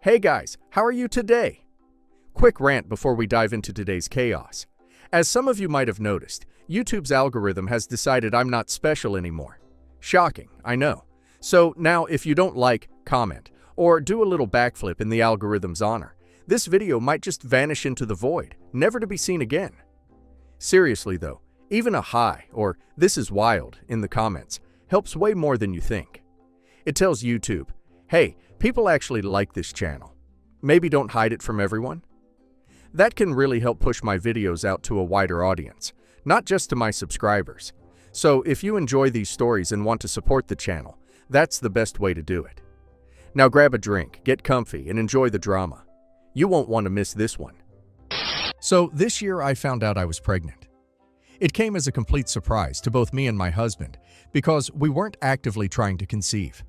Hey guys, how are you today? Quick rant before we dive into today's chaos. As some of you might have noticed, YouTube's algorithm has decided I'm not special anymore. Shocking, I know. So now if you don't like, comment, or do a little backflip in the algorithm's honor, this video might just vanish into the void, never to be seen again. Seriously though, even a hi or "this is wild" in the comments helps way more than you think. It tells YouTube, hey, people actually like this channel. Maybe don't hide it from everyone. That can really help push my videos out to a wider audience, not just to my subscribers. So if you enjoy these stories and want to support the channel, that's the best way to do it. Now grab a drink, get comfy, and enjoy the drama. You won't want to miss this one. So this year I found out I was pregnant. It came as a complete surprise to both me and my husband because we weren't actively trying to conceive.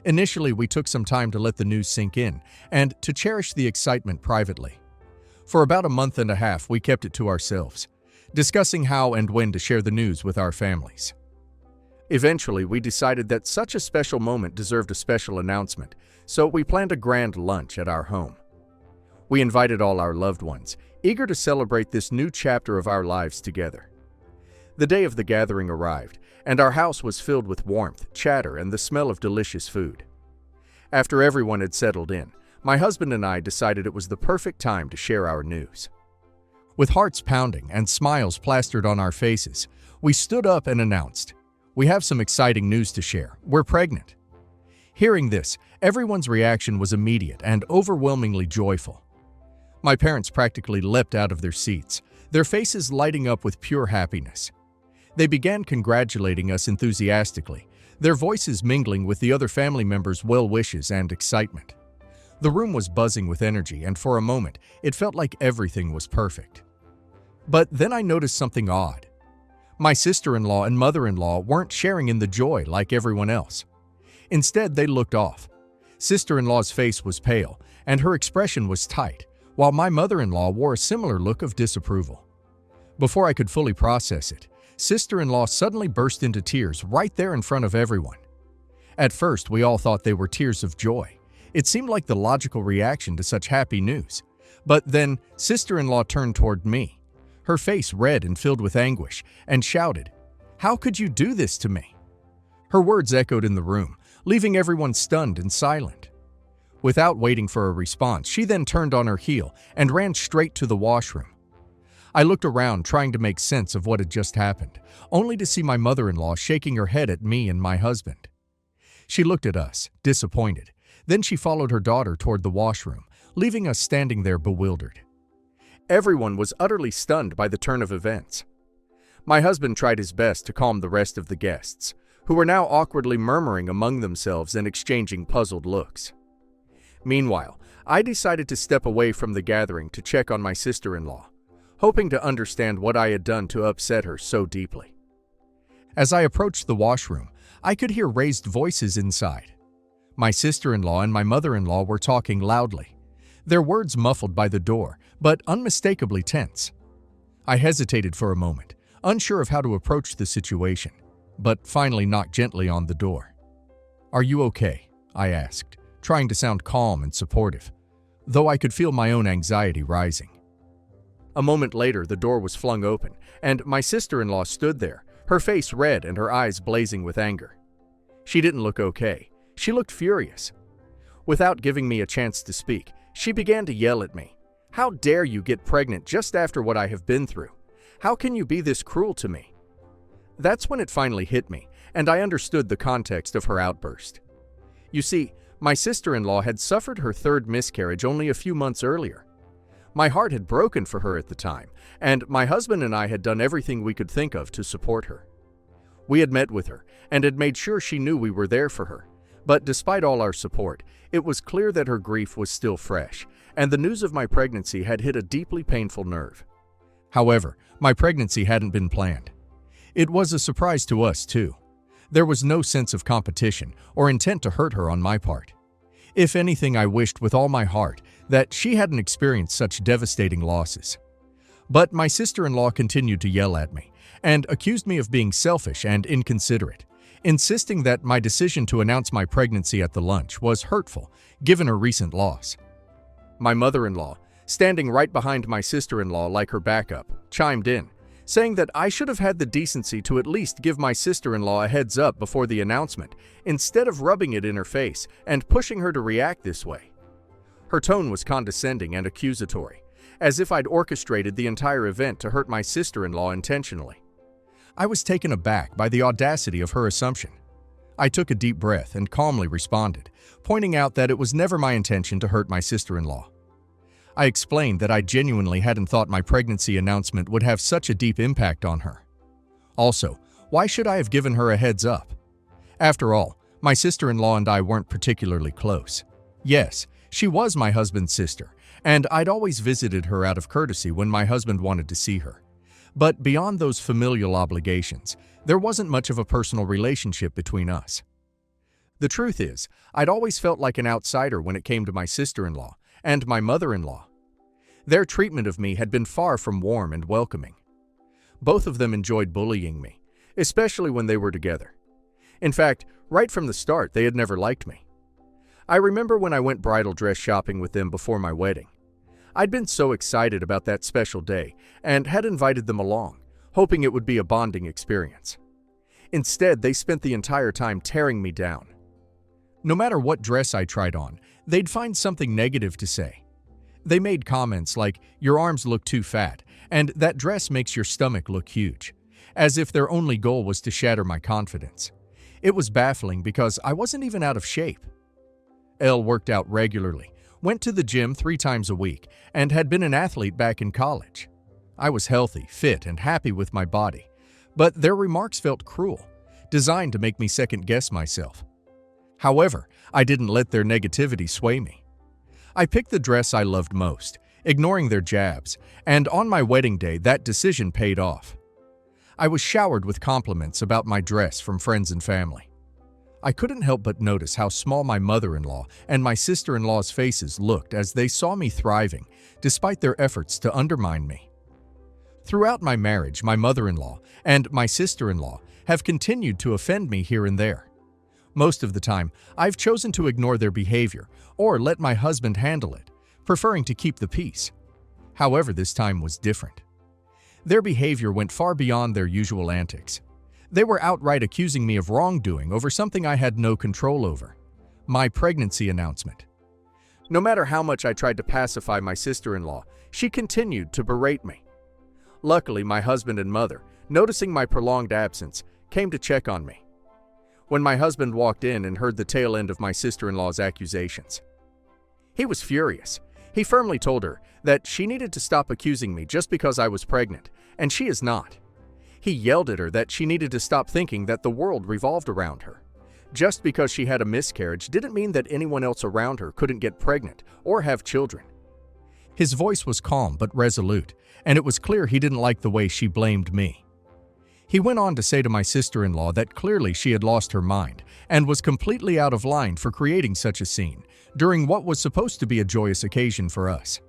Initially, we took some time to let the news sink in and to cherish the excitement privately. For about a month and a half, we kept it to ourselves, discussing how and when to share the news with our families. Eventually, we decided that such a special moment deserved a special announcement, so we planned a grand lunch at our home. We invited all our loved ones, eager to celebrate this new chapter of our lives together. The day of the gathering arrived, and our house was filled with warmth, chatter, and the smell of delicious food. After everyone had settled in, my husband and I decided it was the perfect time to share our news. With hearts pounding and smiles plastered on our faces, we stood up and announced, "We have some exciting news to share. We're pregnant." Hearing this, everyone's reaction was immediate and overwhelmingly joyful. My parents practically leapt out of their seats, their faces lighting up with pure happiness. They began congratulating us enthusiastically, their voices mingling with the other family members' well wishes and excitement. The room was buzzing with energy, and for a moment, it felt like everything was perfect. But then I noticed something odd. My sister-in-law and mother-in-law weren't sharing in the joy like everyone else. Instead, they looked off. Sister-in-law's face was pale, and her expression was tight, while my mother-in-law wore a similar look of disapproval. Before I could fully process it, sister-in-law suddenly burst into tears right there in front of everyone. At first, we all thought they were tears of joy. It seemed like the logical reaction to such happy news. But then, sister-in-law turned toward me, her face red and filled with anguish, and shouted, "How could you do this to me?" Her words echoed in the room, leaving everyone stunned and silent. Without waiting for a response, she then turned on her heel and ran straight to the washroom. I looked around trying to make sense of what had just happened, only to see my mother-in-law shaking her head at me and my husband. She looked at us, disappointed. Then she followed her daughter toward the washroom, leaving us standing there bewildered. Everyone was utterly stunned by the turn of events. My husband tried his best to calm the rest of the guests, who were now awkwardly murmuring among themselves and exchanging puzzled looks. Meanwhile, I decided to step away from the gathering to check on my sister-in-law, hoping to understand what I had done to upset her so deeply. As I approached the washroom, I could hear raised voices inside. My sister-in-law and my mother-in-law were talking loudly, their words muffled by the door, but unmistakably tense. I hesitated for a moment, unsure of how to approach the situation, but finally knocked gently on the door. "Are you okay?" I asked, trying to sound calm and supportive, though I could feel my own anxiety rising. A moment later, the door was flung open, and my sister-in-law stood there, her face red and her eyes blazing with anger. She didn't look okay. She looked furious. Without giving me a chance to speak, she began to yell at me. "How dare you get pregnant just after what I have been through? How can you be this cruel to me?" That's when it finally hit me, and I understood the context of her outburst. You see, my sister-in-law had suffered her third miscarriage only a few months earlier. My heart had broken for her at the time, and my husband and I had done everything we could think of to support her. We had met with her and had made sure she knew we were there for her. But despite all our support, it was clear that her grief was still fresh, and the news of my pregnancy had hit a deeply painful nerve. However, my pregnancy hadn't been planned. It was a surprise to us, too. There was no sense of competition or intent to hurt her on my part. If anything, I wished with all my heart that she hadn't experienced such devastating losses. But my sister-in-law continued to yell at me and accused me of being selfish and inconsiderate. insisting that my decision to announce my pregnancy at the lunch was hurtful, given her recent loss. My mother-in-law, standing right behind my sister-in-law like her backup, chimed in, saying that I should have had the decency to at least give my sister-in-law a heads up before the announcement, instead of rubbing it in her face and pushing her to react this way. Her tone was condescending and accusatory, as if I'd orchestrated the entire event to hurt my sister-in-law intentionally. I was taken aback by the audacity of her assumption. I took a deep breath and calmly responded, pointing out that it was never my intention to hurt my sister-in-law. I explained that I genuinely hadn't thought my pregnancy announcement would have such a deep impact on her. Also, why should I have given her a heads up? After all, my sister-in-law and I weren't particularly close. Yes, she was my husband's sister, and I'd always visited her out of courtesy when my husband wanted to see her. But beyond those familial obligations, there wasn't much of a personal relationship between us. The truth is, I'd always felt like an outsider when it came to my sister-in-law and my mother-in-law. Their treatment of me had been far from warm and welcoming. Both of them enjoyed bullying me, especially when they were together. In fact, right from the start, they had never liked me. I remember when I went bridal dress shopping with them before my wedding. I'd been so excited about that special day and had invited them along, hoping it would be a bonding experience. Instead, they spent the entire time tearing me down. No matter what dress I tried on, they'd find something negative to say. They made comments like, "Your arms look too fat," and "That dress makes your stomach look huge," as if their only goal was to shatter my confidence. It was baffling because I wasn't even out of shape. Elle worked out regularly, went to the gym 3 times a week, and had been an athlete back in college. I was healthy, fit, and happy with my body, but their remarks felt cruel, designed to make me second-guess myself. However, I didn't let their negativity sway me. I picked the dress I loved most, ignoring their jabs, and on my wedding day, that decision paid off. I was showered with compliments about my dress from friends and family. I couldn't help but notice how small my mother-in-law and my sister-in-law's faces looked as they saw me thriving, despite their efforts to undermine me. Throughout my marriage, my mother-in-law and my sister-in-law have continued to offend me here and there. Most of the time, I've chosen to ignore their behavior or let my husband handle it, preferring to keep the peace. However, this time was different. Their behavior went far beyond their usual antics. They were outright accusing me of wrongdoing over something I had no control over: my pregnancy announcement. No matter how much I tried to pacify my sister-in-law, she continued to berate me. Luckily, my husband and mother, noticing my prolonged absence, came to check on me. When my husband walked in and heard the tail end of my sister-in-law's accusations, he was furious. He firmly told her that she needed to stop accusing me just because I was pregnant, and she is not. He yelled at her that she needed to stop thinking that the world revolved around her. Just because she had a miscarriage didn't mean that anyone else around her couldn't get pregnant or have children. His voice was calm but resolute, and it was clear he didn't like the way she blamed me. He went on to say to my sister-in-law that clearly she had lost her mind and was completely out of line for creating such a scene during what was supposed to be a joyous occasion for us.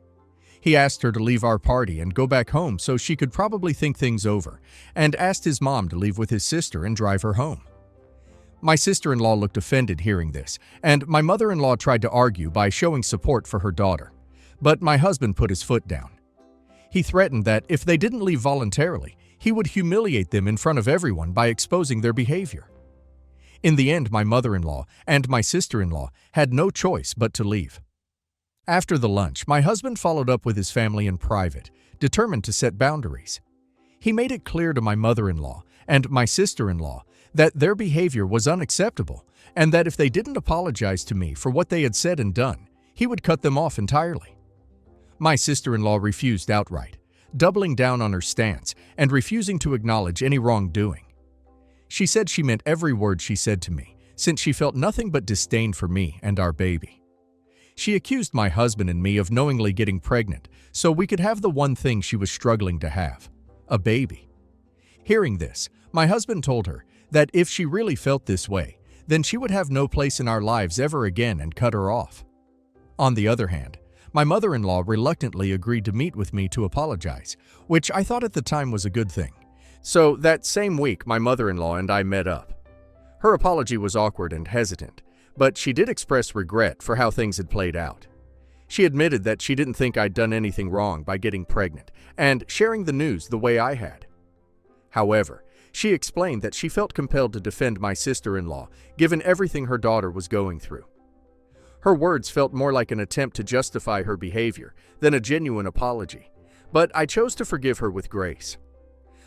He asked her to leave our party and go back home so she could probably think things over, and asked his mom to leave with his sister and drive her home. My sister-in-law looked offended hearing this, and my mother-in-law tried to argue by showing support for her daughter. But my husband put his foot down. He threatened that if they didn't leave voluntarily, he would humiliate them in front of everyone by exposing their behavior. In the end, my mother-in-law and my sister-in-law had no choice but to leave. After the lunch, my husband followed up with his family in private, determined to set boundaries. He made it clear to my mother-in-law and my sister-in-law that their behavior was unacceptable and that if they didn't apologize to me for what they had said and done, he would cut them off entirely. My sister-in-law refused outright, doubling down on her stance and refusing to acknowledge any wrongdoing. She said she meant every word she said to me, since she felt nothing but disdain for me and our baby. She accused my husband and me of knowingly getting pregnant so we could have the one thing she was struggling to have: a baby. Hearing this, my husband told her that if she really felt this way, then she would have no place in our lives ever again and cut her off. On the other hand, my mother-in-law reluctantly agreed to meet with me to apologize, which I thought at the time was a good thing. So that same week, my mother-in-law and I met up. Her apology was awkward and hesitant, but she did express regret for how things had played out. She admitted that she didn't think I'd done anything wrong by getting pregnant and sharing the news the way I had. However, she explained that she felt compelled to defend my sister-in-law given everything her daughter was going through. Her words felt more like an attempt to justify her behavior than a genuine apology, but I chose to forgive her with grace.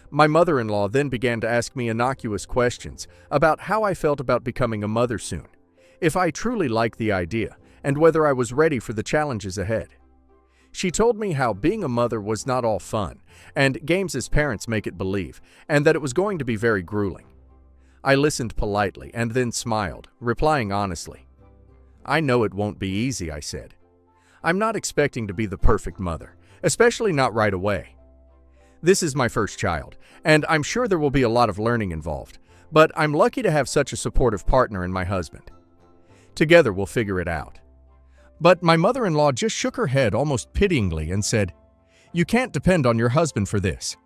My mother-in-law then began to ask me innocuous questions about how I felt about becoming a mother soon, if I truly liked the idea, and whether I was ready for the challenges ahead. She told me how being a mother was not all fun, and games as parents make it believe, and that it was going to be very grueling. I listened politely and then smiled, replying honestly. "I know it won't be easy," I said. "I'm not expecting to be the perfect mother, especially not right away. This is my first child, and I'm sure there will be a lot of learning involved, but I'm lucky to have such a supportive partner in my husband. Together we'll figure it out." But my mother-in-law just shook her head almost pityingly and said, "You can't depend on your husband for this.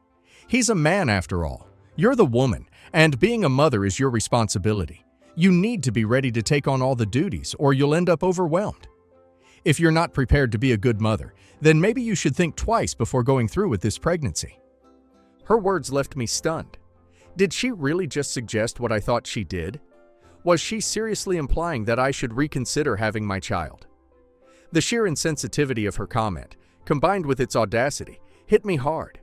He's a man after all. You're the woman, and being a mother is your responsibility. You need to be ready to take on all the duties, or you'll end up overwhelmed. If you're not prepared to be a good mother, then maybe you should think twice before going through with this pregnancy." Her words left me stunned. Did she really just suggest what I thought she did? Was she seriously implying that I should reconsider having my child? The sheer insensitivity of her comment, combined with its audacity, hit me hard.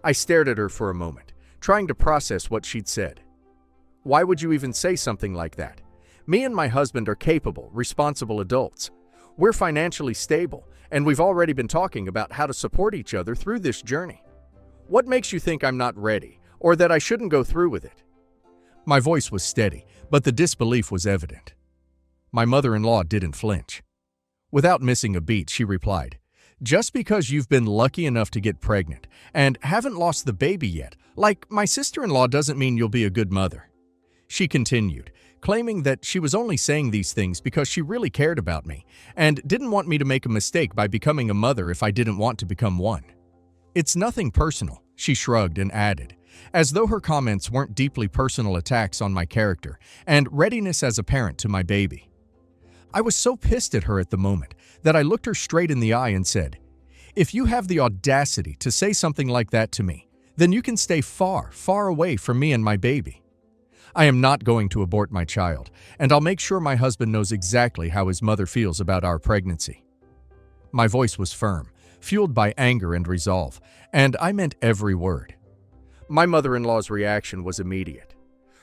I stared at her for a moment, trying to process what she'd said. Why would you even say something like that? Me and my husband are capable, responsible adults. We're financially stable, and we've already been talking about how to support each other through this journey. What makes you think I'm not ready, or that I shouldn't go through with it? My voice was steady, but the disbelief was evident. My mother-in-law didn't flinch. Without missing a beat, she replied, "Just because you've been lucky enough to get pregnant and haven't lost the baby yet, like my sister-in-law, doesn't mean you'll be a good mother." She continued, claiming that she was only saying these things because she really cared about me and didn't want me to make a mistake by becoming a mother if I didn't want to become one. "It's nothing personal," she shrugged and added, as though her comments weren't deeply personal attacks on my character and readiness as a parent to my baby. I was so pissed at her at the moment that I looked her straight in the eye and said, "If you have the audacity to say something like that to me, then you can stay far, far away from me and my baby. I am not going to abort my child, and I'll make sure my husband knows exactly how his mother feels about our pregnancy." My voice was firm, fueled by anger and resolve, and I meant every word. My mother-in-law's reaction was immediate.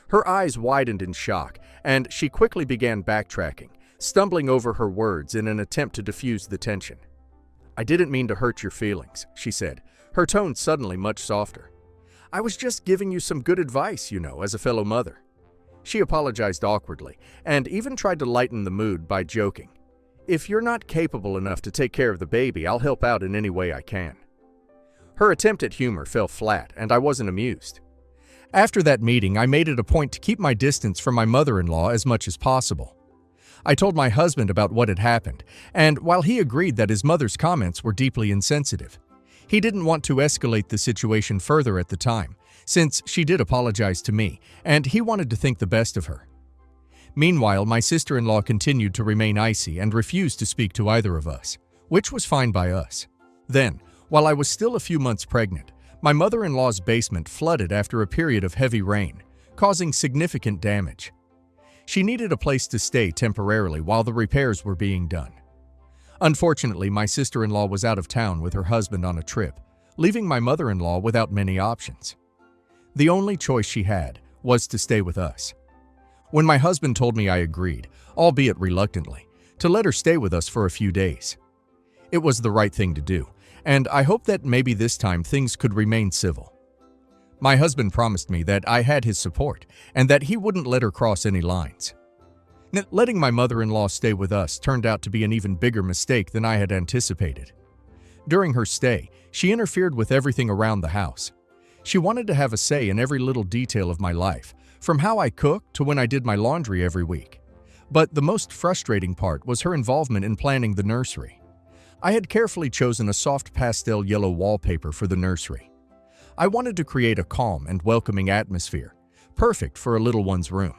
Her eyes widened in shock, and she quickly began backtracking, stumbling over her words in an attempt to diffuse the tension. "I didn't mean to hurt your feelings," she said, her tone suddenly much softer. "I was just giving you some good advice, as a fellow mother." She apologized awkwardly and even tried to lighten the mood by joking, "If you're not capable enough to take care of the baby, I'll help out in any way I can." Her attempt at humor fell flat, and I wasn't amused. After that meeting, I made it a point to keep my distance from my mother-in-law as much as possible. I told my husband about what had happened, and while he agreed that his mother's comments were deeply insensitive, he didn't want to escalate the situation further at the time, since she did apologize to me, and he wanted to think the best of her. Meanwhile, my sister-in-law continued to remain icy and refused to speak to either of us, which was fine by us. Then, while I was still a few months pregnant, my mother-in-law's basement flooded after a period of heavy rain, causing significant damage. She needed a place to stay temporarily while the repairs were being done. Unfortunately, my sister-in-law was out of town with her husband on a trip, leaving my mother-in-law without many options. The only choice she had was to stay with us. When my husband told me, I agreed, albeit reluctantly, to let her stay with us for a few days. It was the right thing to do, and I hoped that maybe this time things could remain civil. My husband promised me that I had his support and that he wouldn't let her cross any lines. Letting my mother-in-law stay with us turned out to be an even bigger mistake than I had anticipated. During her stay, she interfered with everything around the house. She wanted to have a say in every little detail of my life, from how I cooked to when I did my laundry every week. But the most frustrating part was her involvement in planning the nursery. I had carefully chosen a soft pastel yellow wallpaper for the nursery. I wanted to create a calm and welcoming atmosphere, perfect for a little one's room.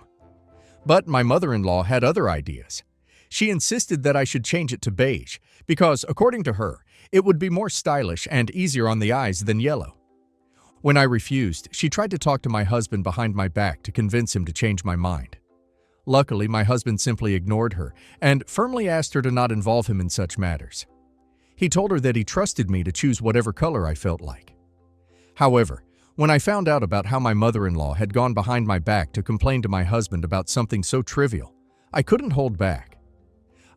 But my mother-in-law had other ideas. She insisted that I should change it to beige because, according to her, it would be more stylish and easier on the eyes than yellow. When I refused, she tried to talk to my husband behind my back to convince him to change my mind. Luckily, my husband simply ignored her and firmly asked her to not involve him in such matters. He told her that he trusted me to choose whatever color I felt like. However, when I found out about how my mother-in-law had gone behind my back to complain to my husband about something so trivial, I couldn't hold back.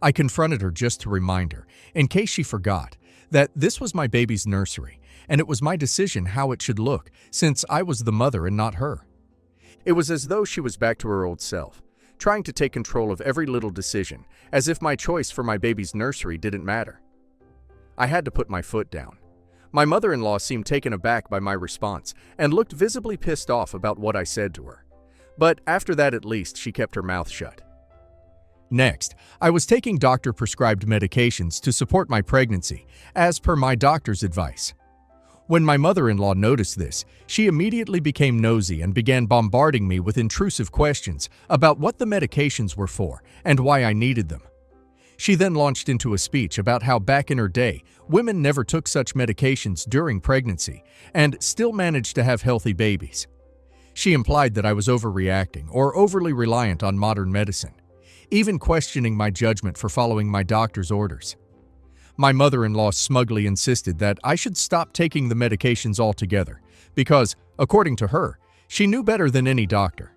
I confronted her just to remind her, in case she forgot, that this was my baby's nursery, and it was my decision how it should look, since I was the mother and not her. It was as though she was back to her old self, trying to take control of every little decision, as if my choice for my baby's nursery didn't matter. I had to put my foot down. My mother-in-law seemed taken aback by my response and looked visibly pissed off about what I said to her. But after that, at least, she kept her mouth shut. Next, I was taking doctor-prescribed medications to support my pregnancy, as per my doctor's advice. When my mother-in-law noticed this, she immediately became nosy and began bombarding me with intrusive questions about what the medications were for and why I needed them. She then launched into a speech about how back in her day, women never took such medications during pregnancy and still managed to have healthy babies. She implied that I was overreacting or overly reliant on modern medicine, even questioning my judgment for following my doctor's orders. My mother-in-law smugly insisted that I should stop taking the medications altogether because, according to her, she knew better than any doctor.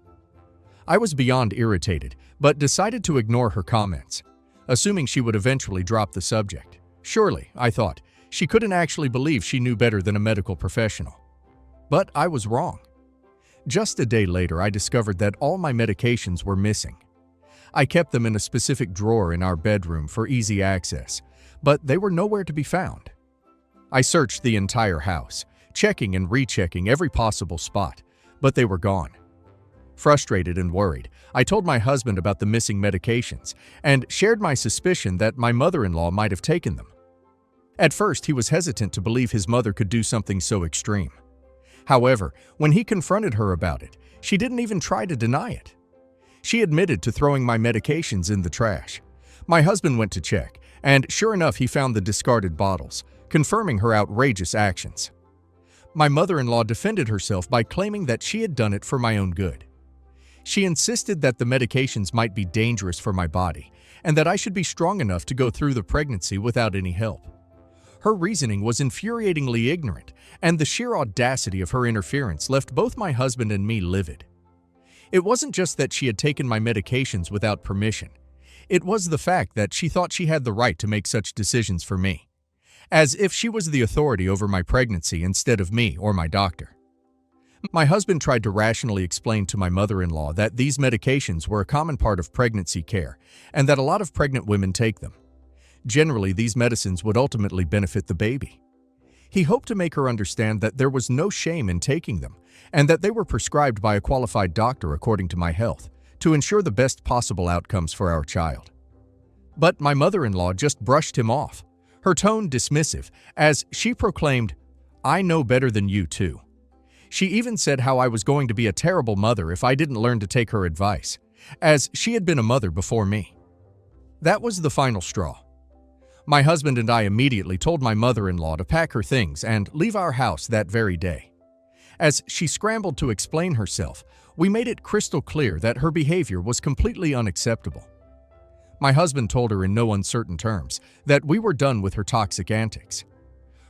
I was beyond irritated, but decided to ignore her comments, assuming she would eventually drop the subject. Surely, I thought, she couldn't actually believe she knew better than a medical professional. But I was wrong. Just a day later, I discovered that all my medications were missing. I kept them in a specific drawer in our bedroom for easy access, but they were nowhere to be found. I searched the entire house, checking and rechecking every possible spot, but they were gone. Frustrated and worried, I told my husband about the missing medications and shared my suspicion that my mother-in-law might have taken them. At first, he was hesitant to believe his mother could do something so extreme. However, when he confronted her about it, she didn't even try to deny it. She admitted to throwing my medications in the trash. My husband went to check, and sure enough, he found the discarded bottles, confirming her outrageous actions. My mother-in-law defended herself by claiming that she had done it for my own good. She insisted that the medications might be dangerous for my body and that I should be strong enough to go through the pregnancy without any help. Her reasoning was infuriatingly ignorant, and the sheer audacity of her interference left both my husband and me livid. It wasn't just that she had taken my medications without permission. It was the fact that she thought she had the right to make such decisions for me, as if she was the authority over my pregnancy instead of me or my doctor. My husband tried to rationally explain to my mother-in-law that these medications were a common part of pregnancy care and that a lot of pregnant women take them. Generally, these medicines would ultimately benefit the baby. He hoped to make her understand that there was no shame in taking them and that they were prescribed by a qualified doctor according to my health to ensure the best possible outcomes for our child. But my mother-in-law just brushed him off, her tone dismissive, as she proclaimed, "I know better than you too." She even said how I was going to be a terrible mother if I didn't learn to take her advice, as she had been a mother before me. That was the final straw. My husband and I immediately told my mother-in-law to pack her things and leave our house that very day. As she scrambled to explain herself, we made it crystal clear that her behavior was completely unacceptable. My husband told her in no uncertain terms that we were done with her toxic antics.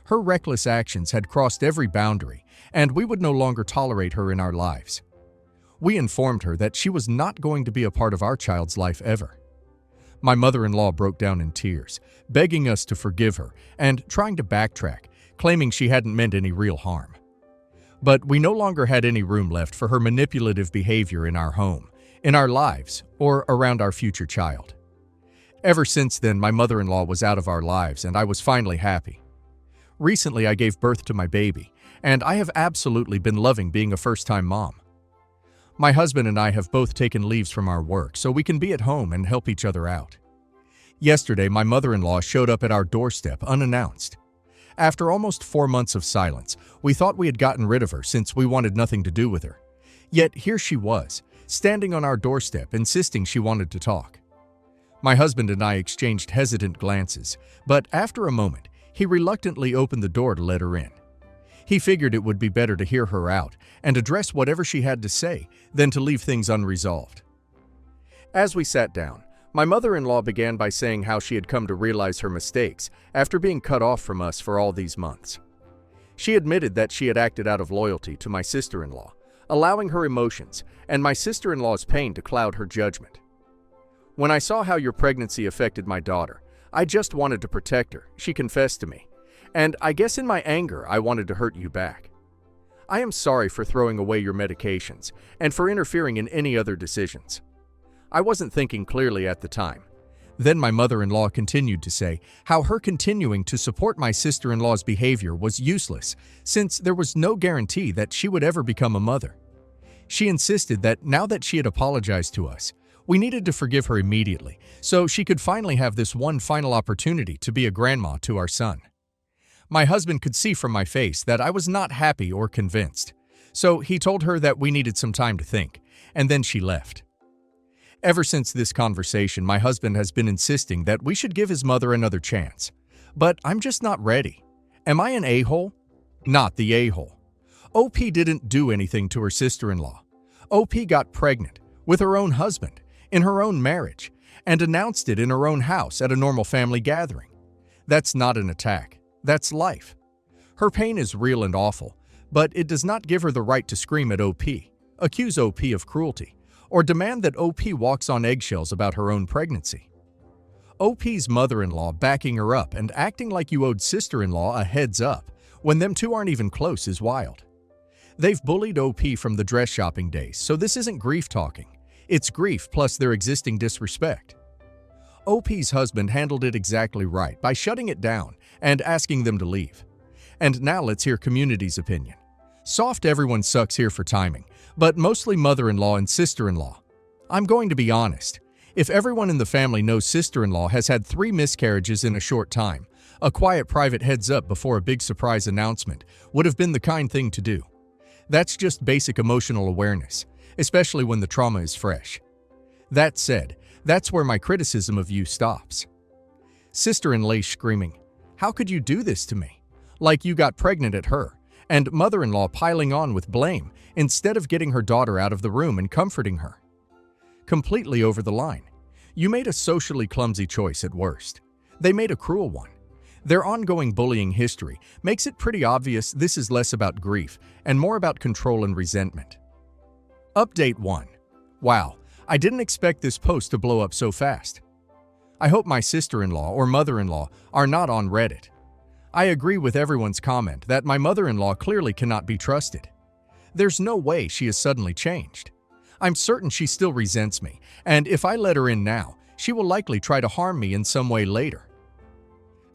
Her reckless actions had crossed every boundary, and we would no longer tolerate her in our lives. We informed her that she was not going to be a part of our child's life ever. My mother-in-law broke down in tears, begging us to forgive her and trying to backtrack, claiming she hadn't meant any real harm. But we no longer had any room left for her manipulative behavior in our home, in our lives, or around our future child. Ever since then, my mother-in-law was out of our lives, and I was finally happy. Recently, I gave birth to my baby, and I have absolutely been loving being a first-time mom. My husband and I have both taken leaves from our work so we can be at home and help each other out. Yesterday, my mother-in-law showed up at our doorstep unannounced. After almost 4 months of silence, we thought we had gotten rid of her since we wanted nothing to do with her. Yet here she was, standing on our doorstep, insisting she wanted to talk. My husband and I exchanged hesitant glances, but after a moment, he reluctantly opened the door to let her in. He figured it would be better to hear her out and address whatever she had to say than to leave things unresolved. As we sat down, my mother-in-law began by saying how she had come to realize her mistakes after being cut off from us for all these months. She admitted that she had acted out of loyalty to my sister-in-law, allowing her emotions and my sister-in-law's pain to cloud her judgment. "When I saw how your pregnancy affected my daughter, I just wanted to protect her," she confessed to me. "And I guess in my anger, I wanted to hurt you back. I am sorry for throwing away your medications and for interfering in any other decisions. I wasn't thinking clearly at the time." Then my mother-in-law continued to say how her continuing to support my sister-in-law's behavior was useless since there was no guarantee that she would ever become a mother. She insisted that now that she had apologized to us, we needed to forgive her immediately so she could finally have this one final opportunity to be a grandma to our son. My husband could see from my face that I was not happy or convinced, so he told her that we needed some time to think, and then she left. Ever since this conversation, my husband has been insisting that we should give his mother another chance. But I'm just not ready. Am I an a-hole? Not the a-hole. OP didn't do anything to her sister-in-law. OP got pregnant with her own husband, in her own marriage, and announced it in her own house at a normal family gathering. That's not an attack. That's life. Her pain is real and awful, but it does not give her the right to scream at OP, accuse OP of cruelty, or demand that OP walks on eggshells about her own pregnancy. OP's mother-in-law backing her up and acting like you owed sister-in-law a heads up when them two aren't even close is wild. They've bullied OP from the dress shopping days, so this isn't grief talking. It's grief plus their existing disrespect. OP's husband handled it exactly right by shutting it down and asking them to leave. And now let's hear community's opinion. Soft everyone sucks here for timing, but mostly mother-in-law and sister-in-law. I'm going to be honest. If everyone in the family knows sister-in-law has had 3 miscarriages in a short time, a quiet private heads up before a big surprise announcement would have been the kind thing to do. That's just basic emotional awareness, especially when the trauma is fresh. That said, that's where my criticism of you stops. Sister-in-law screaming, "How could you do this to me?" Like you got pregnant at her, and mother-in-law piling on with blame instead of getting her daughter out of the room and comforting her. Completely over the line. You made a socially clumsy choice at worst. They made a cruel one. Their ongoing bullying history makes it pretty obvious this is less about grief and more about control and resentment. Update 1. Wow, I didn't expect this post to blow up so fast. I hope my sister-in-law or mother-in-law are not on Reddit. I agree with everyone's comment that my mother-in-law clearly cannot be trusted. There's no way she has suddenly changed. I'm certain she still resents me, and if I let her in now, she will likely try to harm me in some way later.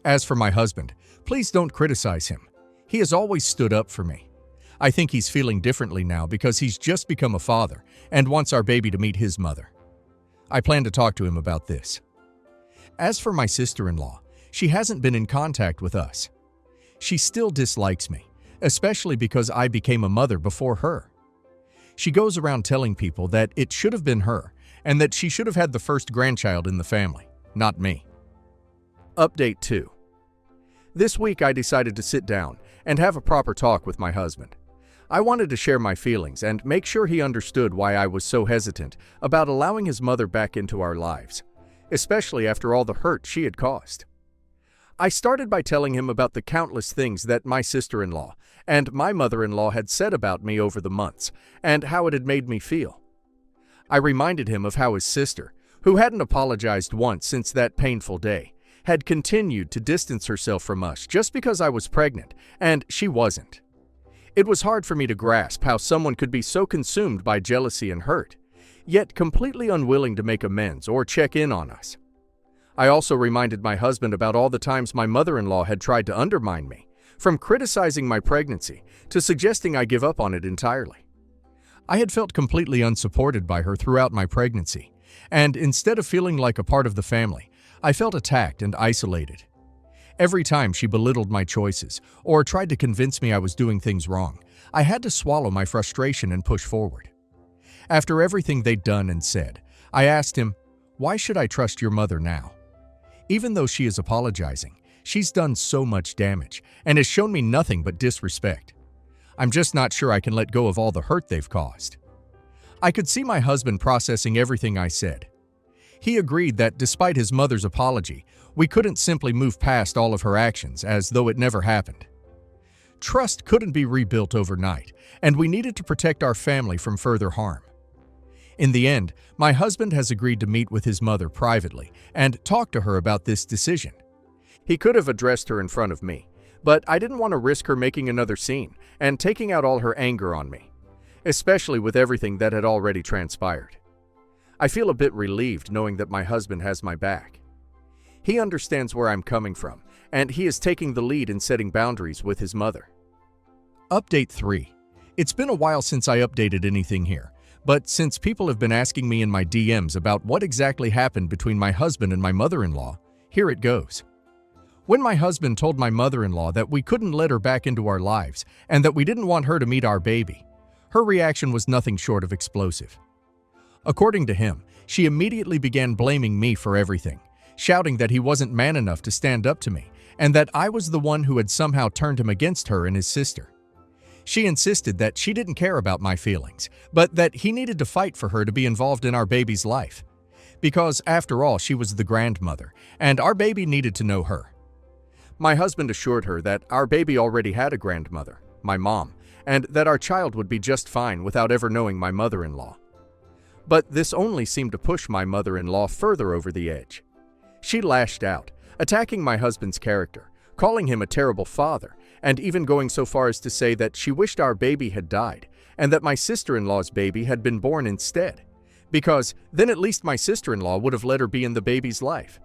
As for my husband, please don't criticize him. He has always stood up for me. I think he's feeling differently now because he's just become a father and wants our baby to meet his mother. I plan to talk to him about this. As for my sister-in-law, she hasn't been in contact with us. She still dislikes me, especially because I became a mother before her. She goes around telling people that it should have been her and that she should have had the first grandchild in the family, not me. Update 2. This week I decided to sit down and have a proper talk with my husband. I wanted to share my feelings and make sure he understood why I was so hesitant about allowing his mother back into our lives, especially after all the hurt she had caused. I started by telling him about the countless things that my sister-in-law and my mother-in-law had said about me over the months and how it had made me feel. I reminded him of how his sister, who hadn't apologized once since that painful day, had continued to distance herself from us just because I was pregnant and she wasn't. It was hard for me to grasp how someone could be so consumed by jealousy and hurt, yet completely unwilling to make amends or check in on us. I also reminded my husband about all the times my mother-in-law had tried to undermine me, from criticizing my pregnancy to suggesting I give up on it entirely. I had felt completely unsupported by her throughout my pregnancy, and instead of feeling like a part of the family, I felt attacked and isolated. Every time she belittled my choices or tried to convince me I was doing things wrong, I had to swallow my frustration and push forward. After everything they'd done and said, I asked him, "Why should I trust your mother now? Even though she is apologizing, she's done so much damage and has shown me nothing but disrespect. I'm just not sure I can let go of all the hurt they've caused." I could see my husband processing everything I said. He agreed that despite his mother's apology, we couldn't simply move past all of her actions as though it never happened. Trust couldn't be rebuilt overnight, and we needed to protect our family from further harm. In the end, my husband has agreed to meet with his mother privately and talk to her about this decision. He could have addressed her in front of me, but I didn't want to risk her making another scene and taking out all her anger on me, especially with everything that had already transpired. I feel a bit relieved knowing that my husband has my back. He understands where I'm coming from, and he is taking the lead in setting boundaries with his mother. Update 3. It's been a while since I updated anything here, but since people have been asking me in my DMs about what exactly happened between my husband and my mother-in-law, here it goes. When my husband told my mother-in-law that we couldn't let her back into our lives and that we didn't want her to meet our baby, her reaction was nothing short of explosive. According to him, she immediately began blaming me for everything, shouting that he wasn't man enough to stand up to me and that I was the one who had somehow turned him against her and his sister. She insisted that she didn't care about my feelings, but that he needed to fight for her to be involved in our baby's life. Because, after all, she was the grandmother, and our baby needed to know her. My husband assured her that our baby already had a grandmother, my mom, and that our child would be just fine without ever knowing my mother-in-law. But this only seemed to push my mother-in-law further over the edge. She lashed out, attacking my husband's character, calling him a terrible father, and even going so far as to say that she wished our baby had died and that my sister-in-law's baby had been born instead, because then at least my sister-in-law would have let her be in the baby's life.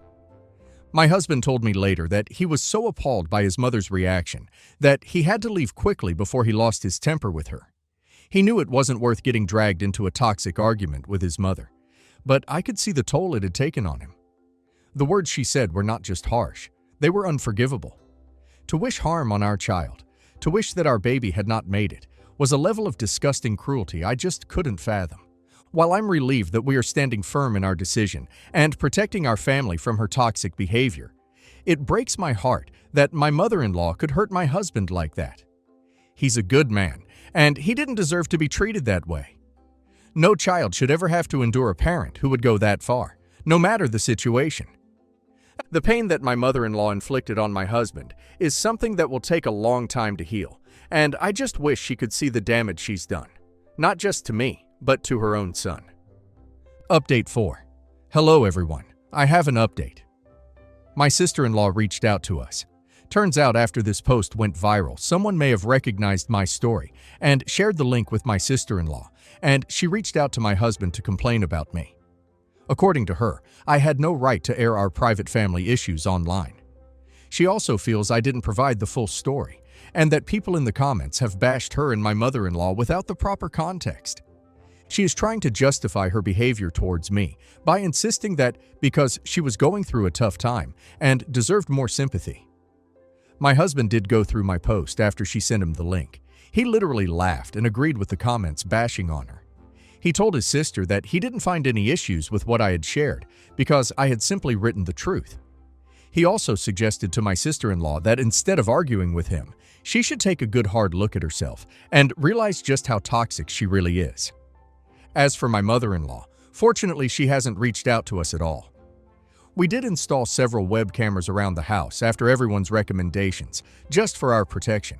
My husband told me later that he was so appalled by his mother's reaction that he had to leave quickly before he lost his temper with her. He knew it wasn't worth getting dragged into a toxic argument with his mother, but I could see the toll it had taken on him. The words she said were not just harsh, they were unforgivable. To wish harm on our child, to wish that our baby had not made it, was a level of disgusting cruelty I just couldn't fathom. While I'm relieved that we are standing firm in our decision and protecting our family from her toxic behavior, it breaks my heart that my mother-in-law could hurt my husband like that. He's a good man, and he didn't deserve to be treated that way. No child should ever have to endure a parent who would go that far, no matter the situation. The pain that my mother-in-law inflicted on my husband is something that will take a long time to heal, and I just wish she could see the damage she's done, not just to me, but to her own son. Update 4. Hello everyone, I have an update. My sister-in-law reached out to us. Turns out after this post went viral, someone may have recognized my story and shared the link with my sister-in-law, and she reached out to my husband to complain about me. According to her, I had no right to air our private family issues online. She also feels I didn't provide the full story, and that people in the comments have bashed her and my mother-in-law without the proper context. She is trying to justify her behavior towards me by insisting that because she was going through a tough time and deserved more sympathy. My husband did go through my post after she sent him the link. He literally laughed and agreed with the comments bashing on her. He told his sister that he didn't find any issues with what I had shared because I had simply written the truth. He also suggested to my sister-in-law that instead of arguing with him, she should take a good hard look at herself and realize just how toxic she really is. As for my mother-in-law, fortunately she hasn't reached out to us at all. We did install several web cameras around the house after everyone's recommendations, just for our protection.